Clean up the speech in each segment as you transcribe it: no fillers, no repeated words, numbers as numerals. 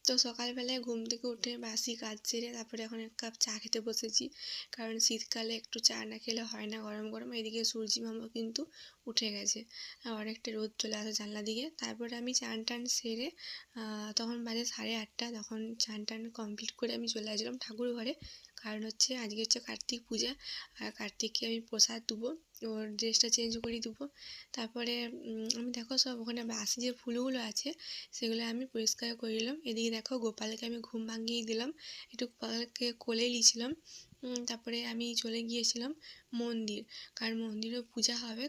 তো সকালবেলায় ঘুম থেকে উঠে বাসি কাজ সেরে তারপরে এখন এক কাপ চা খেতে বসেছি। কারণ শীতকালে একটু চা না খেলে হয় না গরম গরম। এদিকে সূর্যি মামা কিন্তু উঠে গেছে। অনেকটা রোদ চলে আসে জানলা দিকে। তারপরে আমি চান টান সেরে তখন বাজে 8:30। তখন চান টান কমপ্লিট করে আমি চলে আসলাম ঠাকুর ঘরে। কারণ হচ্ছে আজকে হচ্ছে কার্তিক পূজা। আর কার্তিককে আমি প্রসাদ দেবো, ওর ড্রেসটা চেঞ্জ করিয়ে দেবো। তারপরে আমি দেখো সব ওখানে বাসি যে ফুলগুলো আছে সেগুলো আমি পরিষ্কার করে নিলাম। এদিকে দেখো গোপালকে আমি ঘুম ভাঙিয়ে দিলাম, একটু গোপালকে কোলে নিয়েছিলাম। তারপরে আমি চলে গিয়েছিলাম মন্দির, কারণ মন্দিরেও পূজা হবে।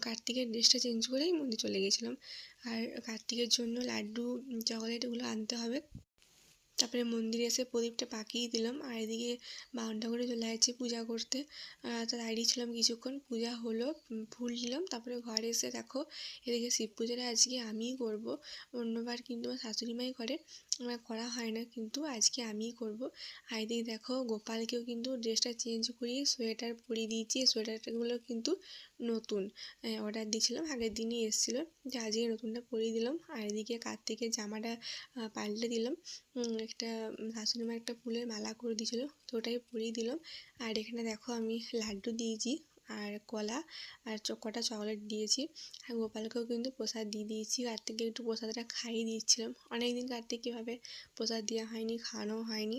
কার্তিকের ড্রেসটা চেঞ্জ করেই মন্দির চলে গিয়েছিলাম। আর কার্তিকের জন্য লাড্ডু চকোলেট এগুলো আনতে হবে। তারপরে মন্দিরে এসে প্রদীপটা পাকিয়ে দিলাম। আর এদিকে বারান্দা করে চলে যাচ্ছি পূজা করতে। তো দাঁড়িয়ে ছিলাম কিছুক্ষণ, পূজা হলো, ফুল দিলাম। তারপরে ঘরে এসে দেখো এদিকে শিব পুজোটা আজকে আমিই করব। অন্যবার কিন্তু আমার শাশুড়ি মাই করে, আমার করা হয় না, কিন্তু আজকে আমিই করব। আর এদিকে দেখো গোপালকেও কিন্তু ড্রেসটা চেঞ্জ করিয়ে সোয়েটার পরিয়ে দিয়েছি। সোয়েটারগুলো কিন্তু নতুন, অর্ডার দিয়েছিলাম, আগের দিনই এসেছিলো, যে আজকে নতুনটা পরিয়ে দিলাম। আর এদিকে কার্তিকের জামাটা পাল্টে দিলাম। একটা শাশুড়ি মা একটা ফুলের মালা করে দিয়েছিলো, তো ওটাই পরিয়ে দিলাম। আর এখানে দেখো আমি লাড্ডু দিয়েছি আর কলা আর কটা চকলেট দিয়েছি। আর গোপালকেও কিন্তু প্রসাদ দিয়ে দিয়েছি। কার্তিককে একটু প্রসাদটা খাইয়ে দিয়েছিলাম, অনেক দিন কার্তিককে এভাবে প্রসাদ দেওয়া হয়নি, খাওয়ানো হয়নি।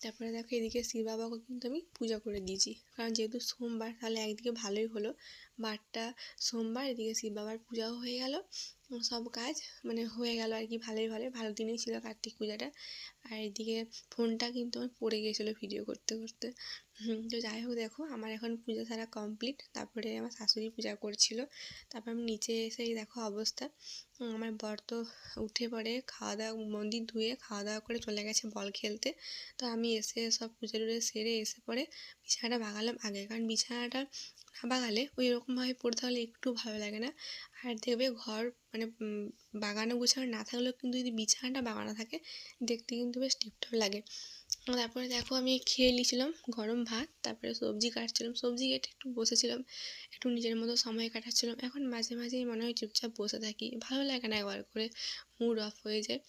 তারপরে দেখো এদিকে শিব বাবাকে কিন্তু আমি পূজা করে দিয়েছি, কারণ যেহেতু সোমবার তাহলে একদিকে ভালোই হলো, বারটা সোমবার, এদিকে শিব বাবার পূজাও হয়ে গেল, সব কাজ মানে হয়ে গেল আর কি। ভালোই ভালো দিনেই ছিল কার্তিক পূজাটা। আর এদিকে ফোনটা কিন্তু আমার পড়ে গিয়েছিলো ভিডিও করতে করতে। তো যাই হোক দেখো আমার এখন পূজা সারা কমপ্লিট। তারপরে আমার শাশুড়ি পূজা করছিল। তারপর আমি নিচে এসেই দেখো অবস্থা, আমার বর তো উঠে পড়ে খাওয়া দাওয়া, মন্দির ধুয়ে খাওয়া দাওয়া করে চলে গেছে বল খেলতে। তো আমি এসে সব পুজো টুজো সেরে এসে পরে বিছানাটা বাগালাম আগে, কারণ বিছানাটা না বাগালে ওই রকমভাবে পড়তে হলে একটু ভালো লাগে না। আর দেখবে ঘর মানে বাগানো গুছানো না থাকলেও কিন্তু যদি বিছানাটা বাগানো থাকে দেখতে কিন্তু বেশ টিপটপ লাগে। তারপরে দেখো আমি খেয়ে নিয়েছিলাম গরম ভাত, তারপরে সবজি কাটছিলাম, সবজি কেটে একটু বসেছিলাম, একটু নিজের মতো সময় কাটাচ্ছিলাম। এখন মাঝে মাঝেই মনে হয় চুপচাপ বসে থাকি, ভালো লাগে না, একবার করে মুড অফ হয়ে যায়।